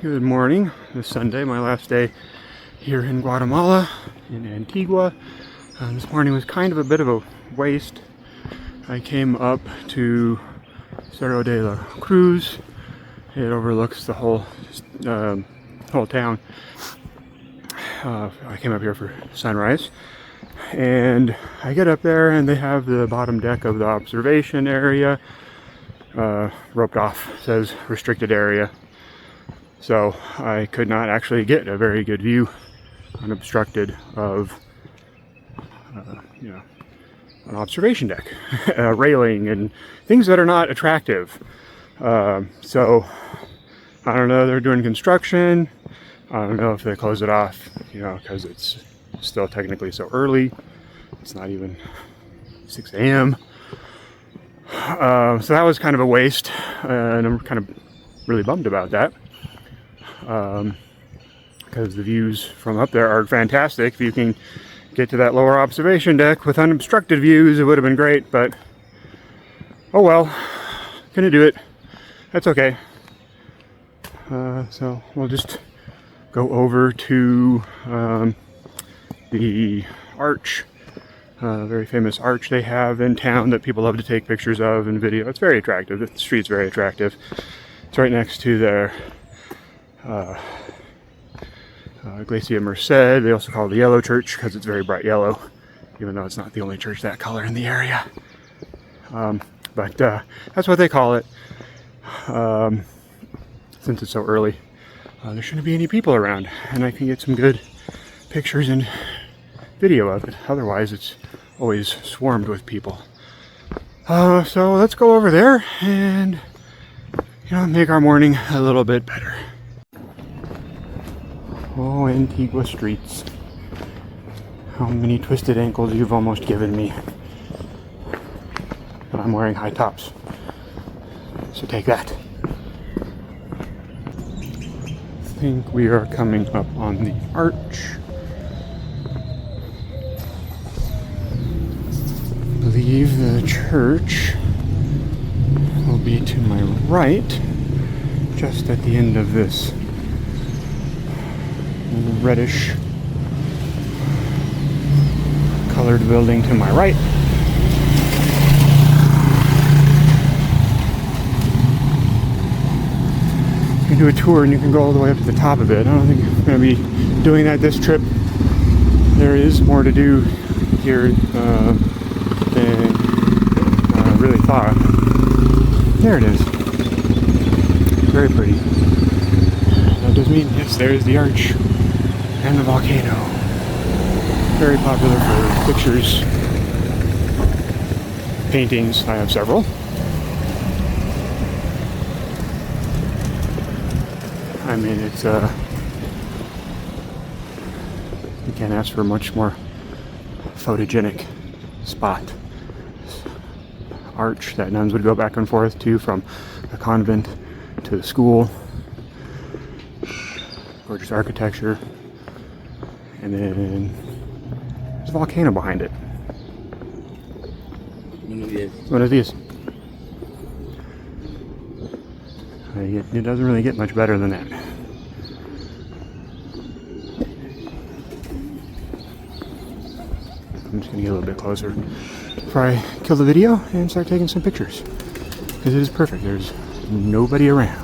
Good morning. This Sunday, my last day here in Guatemala, in Antigua. This morning was kind of a bit of a waste. I came up to Cerro de la Cruz. It overlooks the whole town. I came up here for sunrise, and I get up there and they have the bottom deck of the observation area roped off. It says restricted area. So I could not actually get a very good view unobstructed of an observation deck, railing and things that are not attractive. So I don't know, they're doing construction. I don't know if they close it off, because it's still technically so early. It's not even 6 a.m. So that was kind of a waste, and I'm kind of really bummed about that. Because the views from up there are fantastic. If you can get to that lower observation deck with unobstructed views, it would have been great, but oh well, couldn't do it. That's okay. So we'll just go over to the arch, very famous arch they have in town that people love to take pictures of and video. It's very attractive. The street's very attractive. It's right next to their Iglesia Merced. They also call it the Yellow Church because it's very bright yellow, even though it's not the only church that color in the area. But that's what they call it. Since it's so early, there shouldn't be any people around, and I can get some good pictures and video of it. Otherwise, it's always swarmed with people. So let's go over there and make our morning a little bit better. Oh, Antigua streets. How many twisted ankles you've almost given me. But I'm wearing high tops. So take that. I think we are coming up on the arch. I believe the church will be to my right, just at the end of this reddish colored building to my right. You can do a tour and you can go all the way up to the top of it. I don't think I'm going to be doing that this trip. There is more to do here than I really thought. There it is. Very pretty. That does mean, yes, there's the arch and the volcano. Very popular for pictures, paintings. I have several. I mean, it's you can't ask for a much more photogenic spot. This arch that nuns would go back and forth to from the convent to the school. Gorgeous architecture. And then there's a volcano behind it. One of these. It doesn't really get much better than that. I'm just going to get a little bit closer before I kill the video and start taking some pictures. Because it is perfect. There's nobody around.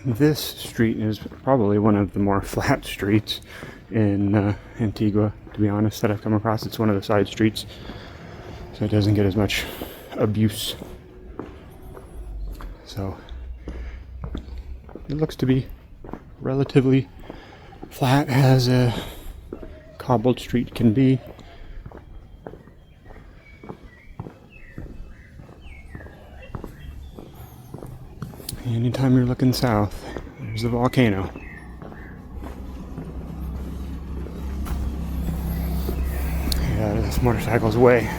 This street is probably one of the more flat streets in Antigua, to be honest, that I've come across. It's one of the side streets, so it doesn't get as much abuse. So it looks to be relatively flat, as a cobbled street can be. Anytime you're looking south, there's the volcano. Yeah, this motorcycle's away.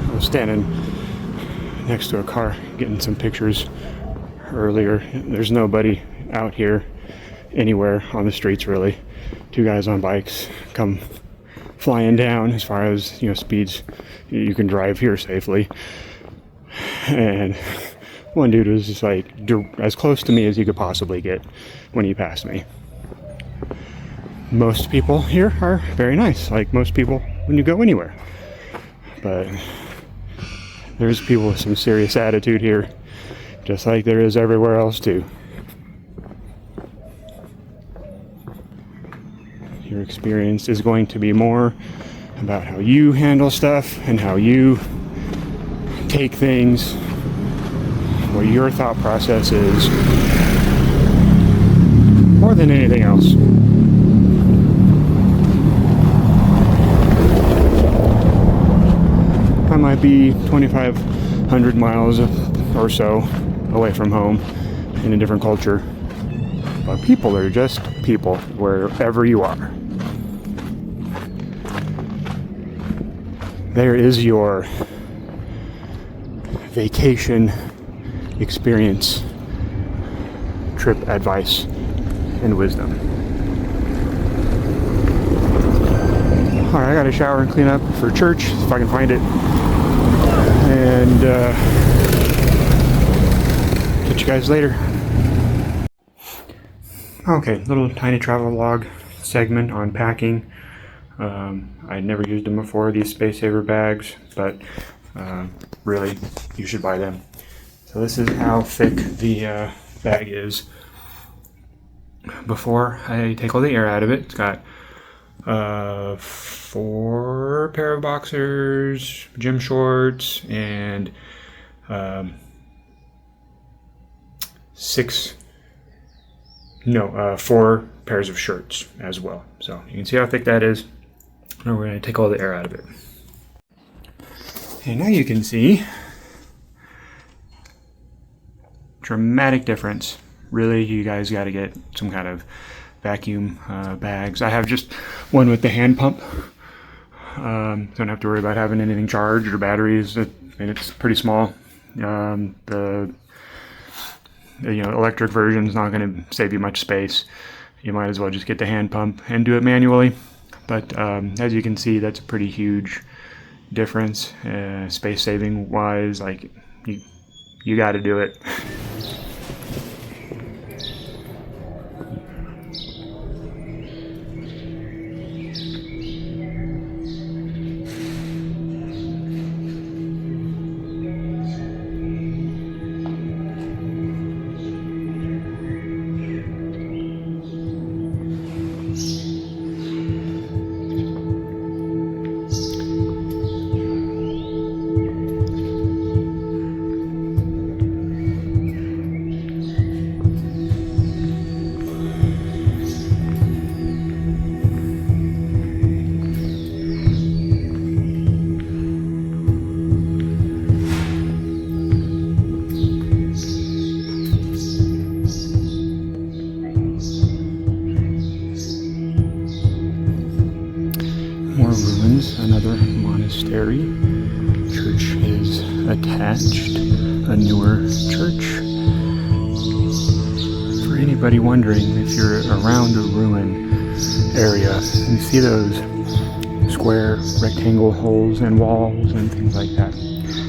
I was standing next to a car getting some pictures earlier. There's nobody out here anywhere on the streets, really. Two guys on bikes come flying down as far as, speeds you can drive here safely. And one dude was just like as close to me as you could possibly get when he passed me. Most people here are very nice, like most people when you go anywhere. But there's people with some serious attitude here, just like there is everywhere else too. Your experience is going to be more about how you handle stuff and how you take things, what your thought process is, more than anything else. I might be 2,500 miles or so away from home in a different culture, but people are just people wherever you are. There is your vacation experience, trip advice, and wisdom. Alright, I gotta shower and clean up for church, if I can find it. And catch you guys later. Okay, little tiny travel log segment on packing. I'd never used them before, these Space Saver bags, but really, you should buy them. So this is how thick the bag is before I take all the air out of it. It's got 4 pair of boxers, gym shorts, and 4 pairs of shirts as well. So you can see how thick that is. Now we're going to take all the air out of it. And now you can see dramatic difference. Really, you guys got to get some kind of vacuum bags. I have just one with the hand pump. Don't have to worry about having anything charged or batteries. It's pretty small. The electric version is not going to save you much space. You might as well just get the hand pump and do it manually. But as you can see, that's a pretty huge difference, space saving wise. Like you got to do it. More ruins, another monastery. Church is attached, a newer church. For anybody wondering, if you're around a ruin area, you see those square rectangle holes in walls and things like that.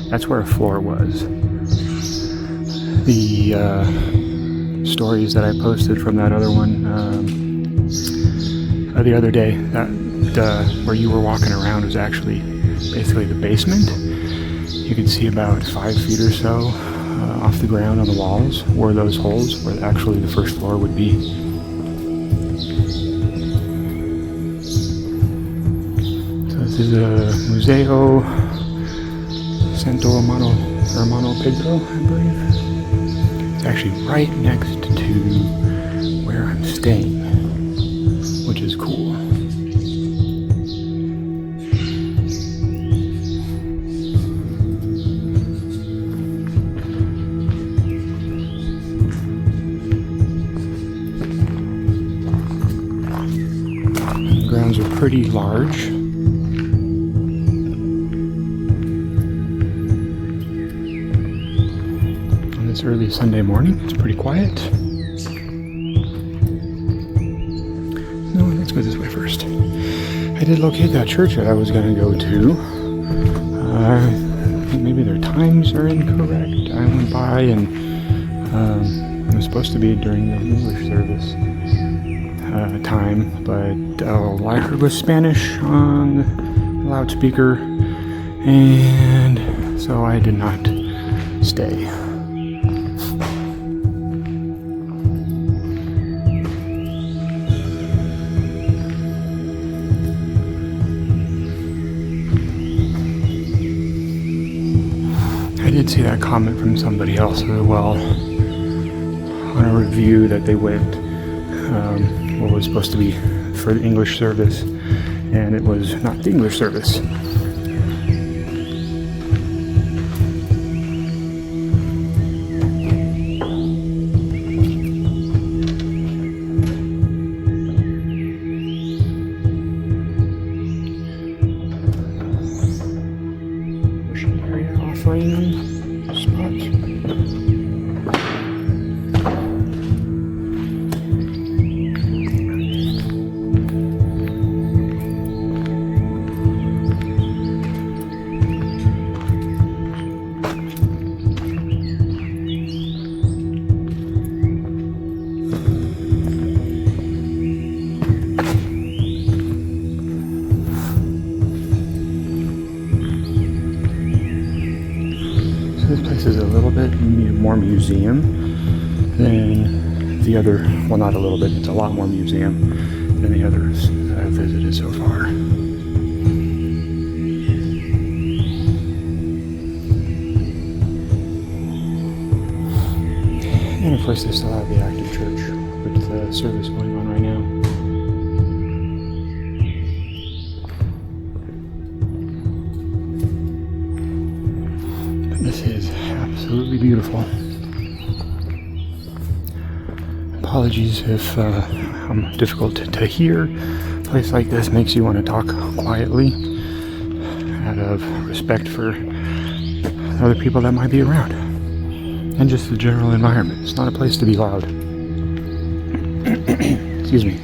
That's where a floor was. The stories that I posted from that other one the other day, that where you were walking around was actually basically the basement. You can see about 5 feet or so off the ground on the walls were those holes where actually the first floor would be. So this is a Museo Hermano Pedro, I believe. It's actually right next to where I'm staying, which is cool. The grounds are pretty large. On this early Sunday morning, it's pretty quiet. first. I did locate that church that I was going to go to. I think maybe their times are incorrect. I went by and it was supposed to be during the English service time, but all I heard was Spanish on the loudspeaker, and so I did not stay. I did see that comment from somebody else as well on a review that they went what was supposed to be for the English service, and it was not the English service. Ocean area offering spots. This place is a little bit more museum than the other, well, not a little bit, it's a lot more museum than the others that I've visited so far. And of course they still have the active church with the service going on right now. This is absolutely beautiful. Apologies if I'm difficult to hear. A place like this makes you want to talk quietly out of respect for other people that might be around. And just the general environment. It's not a place to be loud. Excuse me.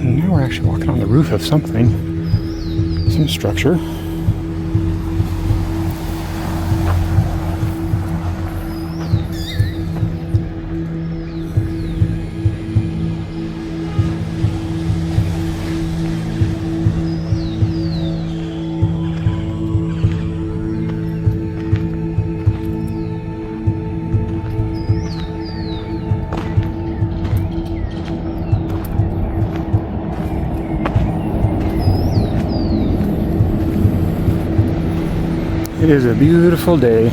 Now we're actually walking on the roof of something. Some structure. It is a beautiful day.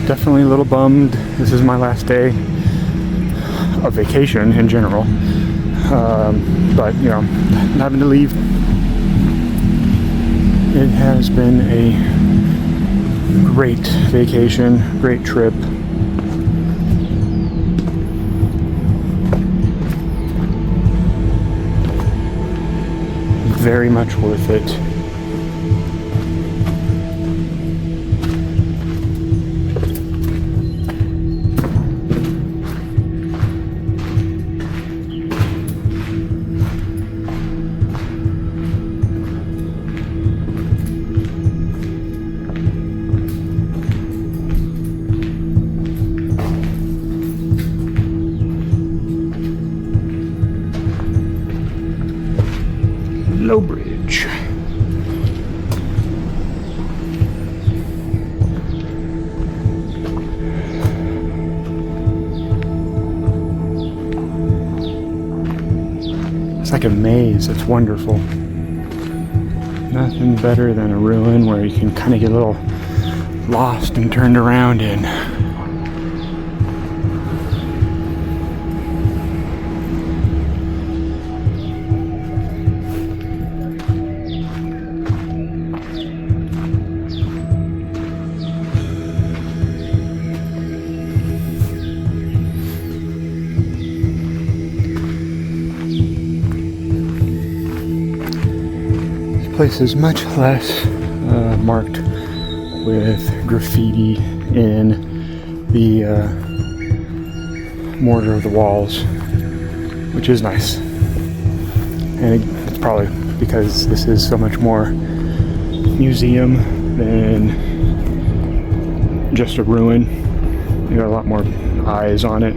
Definitely a little bummed. This is my last day of vacation in general. But, you know, having to leave. It has been a great vacation, great trip. Very much worth it. Low Bridge. It's like a maze. It's wonderful. Nothing better than a ruin where you can kind of get a little lost and turned around in. place is much less marked with graffiti in the mortar of the walls, which is nice. And it's probably because this is so much more museum than just a ruin. You got a lot more eyes on it.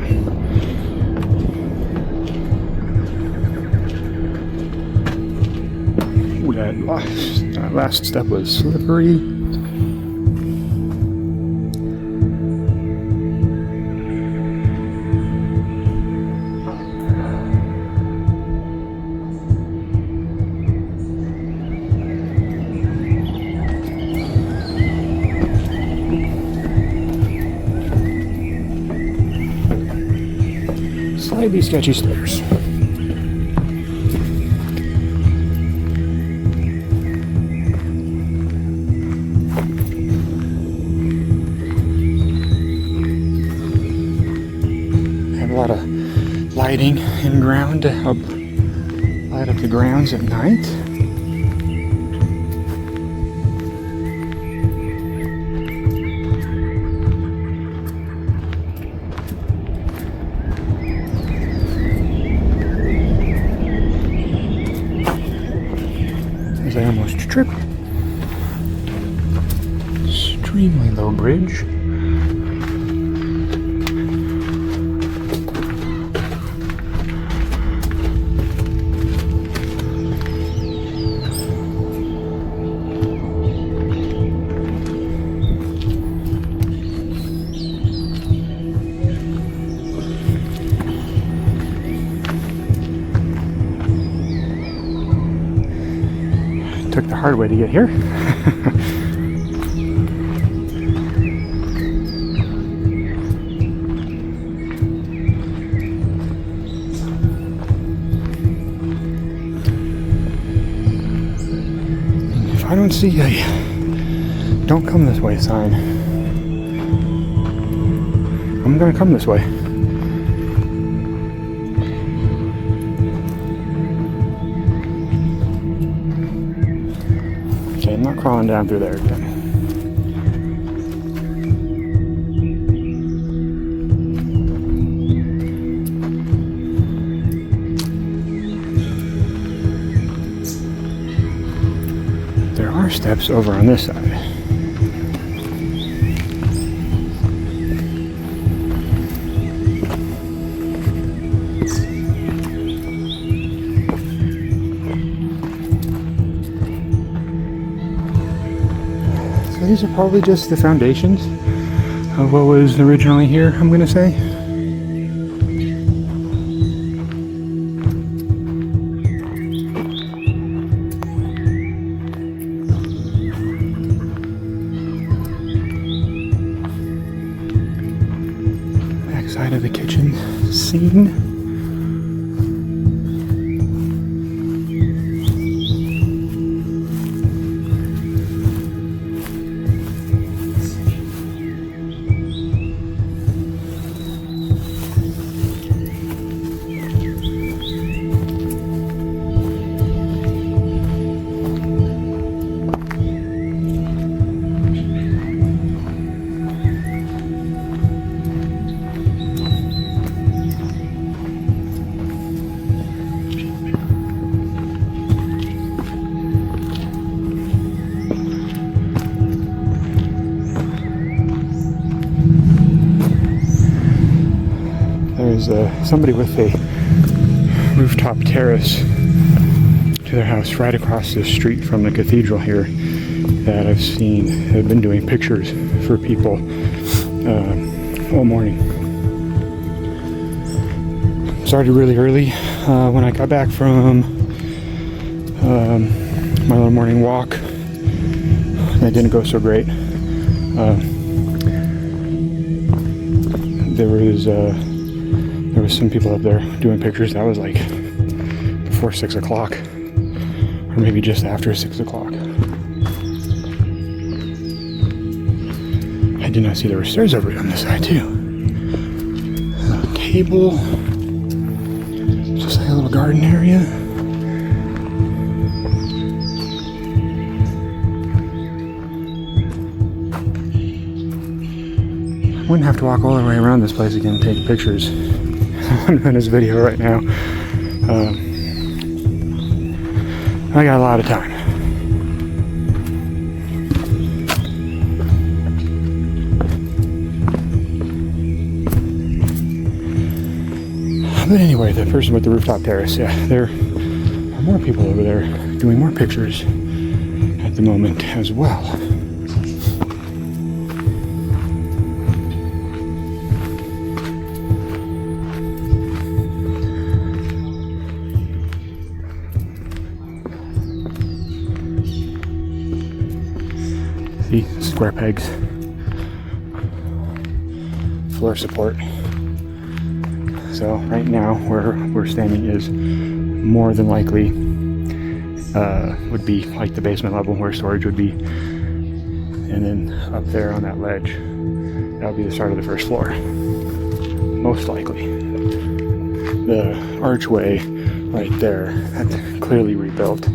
Ooh, that last step was slippery. Slightly sketchy stairs. Have a lot of lighting in ground to help light up the grounds at night. I almost tripped. Extremely low bridge. Took the hard way to get here. If I don't see a "Don't come this way" sign, I'm gonna come this way. I'm not crawling down through there again. There are steps over on this side. These are probably just the foundations of what was originally here, I'm gonna say. Backside of the kitchen scene. There's somebody with a rooftop terrace to their house right across the street from the cathedral here that I've seen have been doing pictures for people all morning. Started really early when I got back from my little morning walk. That didn't go so great. There was some people up there doing pictures. That was like before 6 o'clock, or maybe just after 6 o'clock. I did not see there were stairs over on this side too. A table, just like a little garden area. Wouldn't have to walk all the way around this place again and take pictures. I'm doing this video right now. I got a lot of time. But anyway, the person with the rooftop terrace, yeah, there are more people over there doing more pictures at the moment as well. See, square pegs, floor support. So right now where we're standing is more than likely would be like the basement level where storage would be, and then up there on that ledge, that would be the start of the first floor, most likely. The archway right there, that's clearly rebuilt.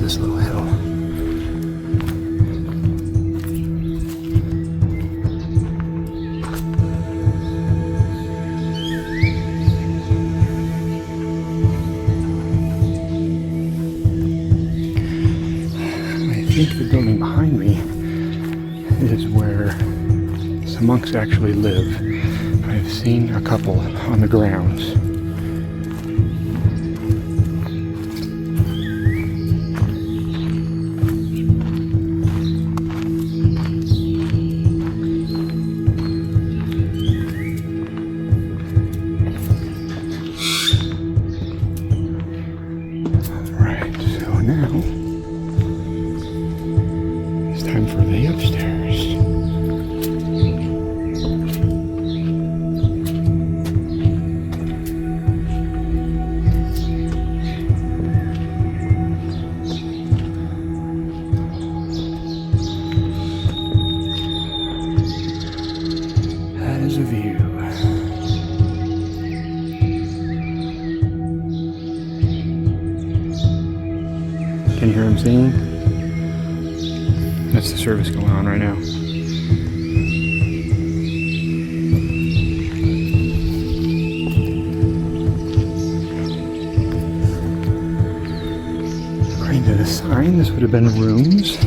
This little hill. I think the building behind me is where some monks actually live. I've seen a couple on the grounds. Now, it's time for the upstairs. That is a view. Can you hear him singing? That's the service going on right now. According to the sign, this would have been rooms.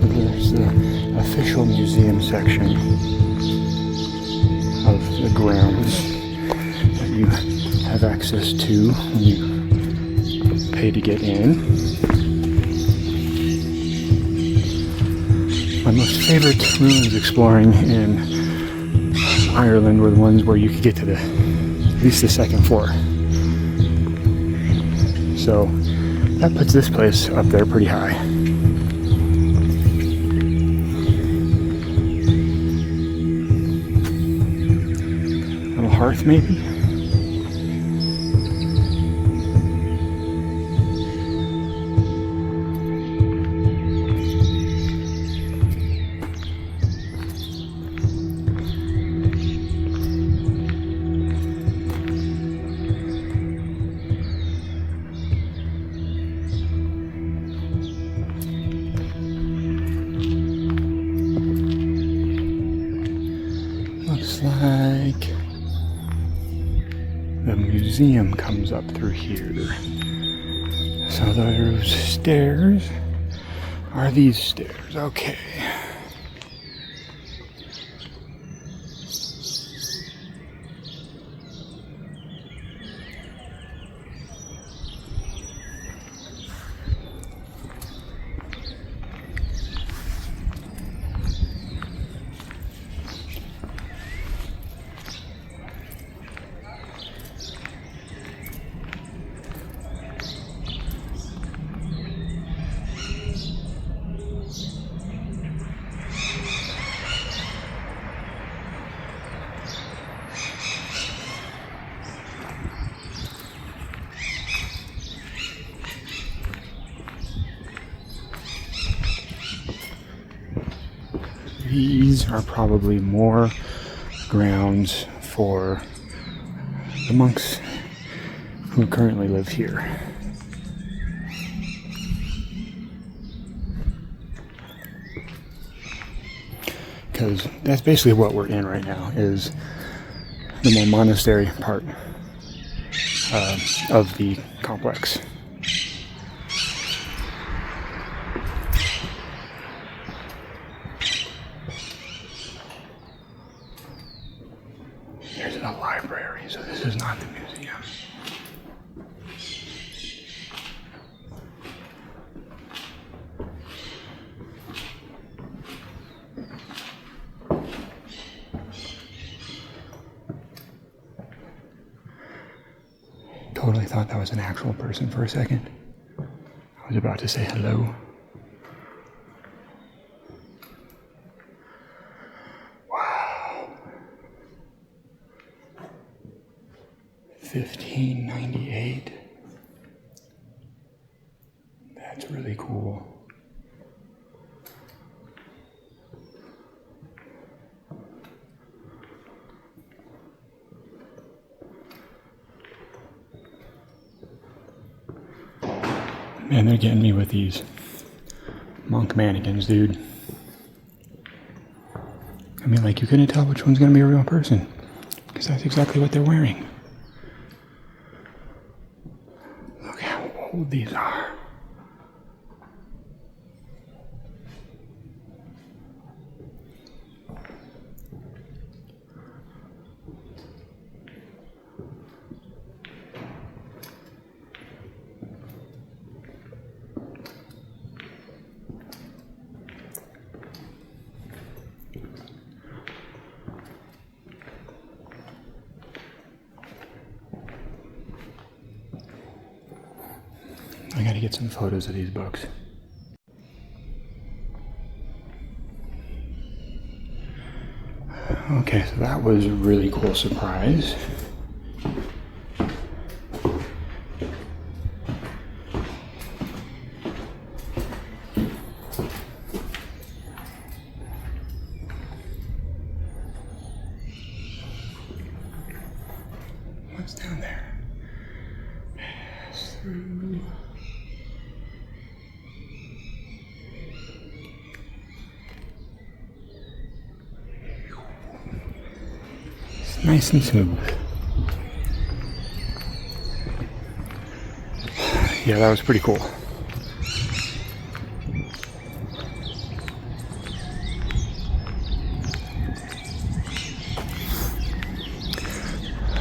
There's the official museum section of the grounds that you have access to when you pay to get in. My most favorite ruins exploring in Ireland were the ones where you could get to at least the second floor. So that puts this place up there pretty high. Hearth, maybe? museum comes up through here. So those stairs are these stairs. Okay. These are probably more grounds for the monks who currently live here. Because that's basically what we're in right now, is the more monastery part of the complex. There's a library, so this is not the museum. Totally thought that was an actual person for a second. I was about to say hello. Wow. 1598. That's really cool. Man, they're getting me with these monk mannequins, dude. I mean, like, you couldn't tell which one's gonna be a real person, because that's exactly what they're wearing. Look how old these are. I gotta get some photos of these books. Okay, so that was a really cool surprise. What's down there? Pass through. Nice and smooth. Yeah, that was pretty cool.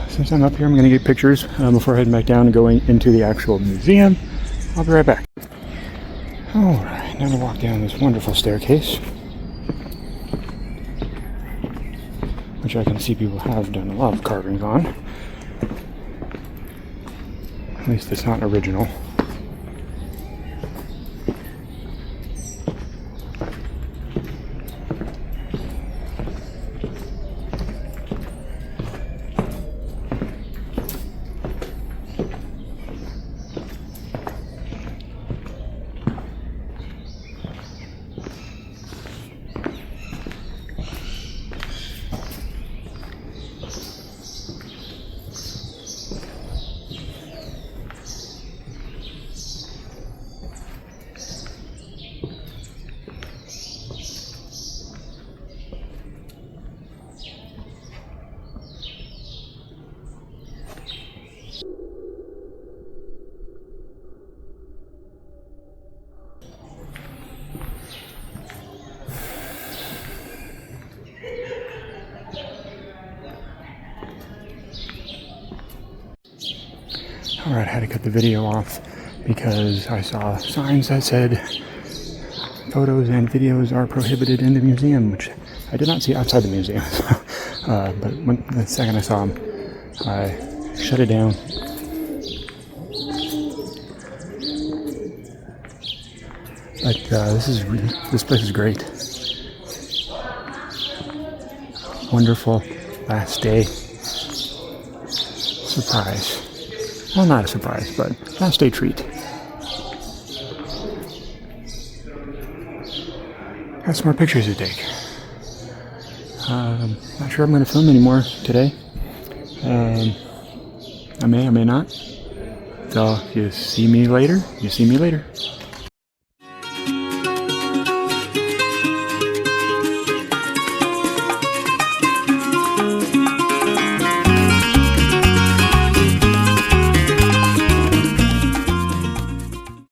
Since I'm up here, I'm going to get pictures before heading back down and going into the actual museum. I'll be right back. Alright, now to walk down this wonderful staircase, which I can see people have done a lot of carvings on. At least it's not original. Alright, I had to cut the video off because I saw signs that said photos and videos are prohibited in the museum, which I did not see outside the museum. But the second I saw them, I shut it down. But this place is great. Wonderful last day surprise. Well, not a surprise, but last day treat. Got some more pictures to take. Not sure I'm going to film anymore today. I may not. So if you see me later, you see me later.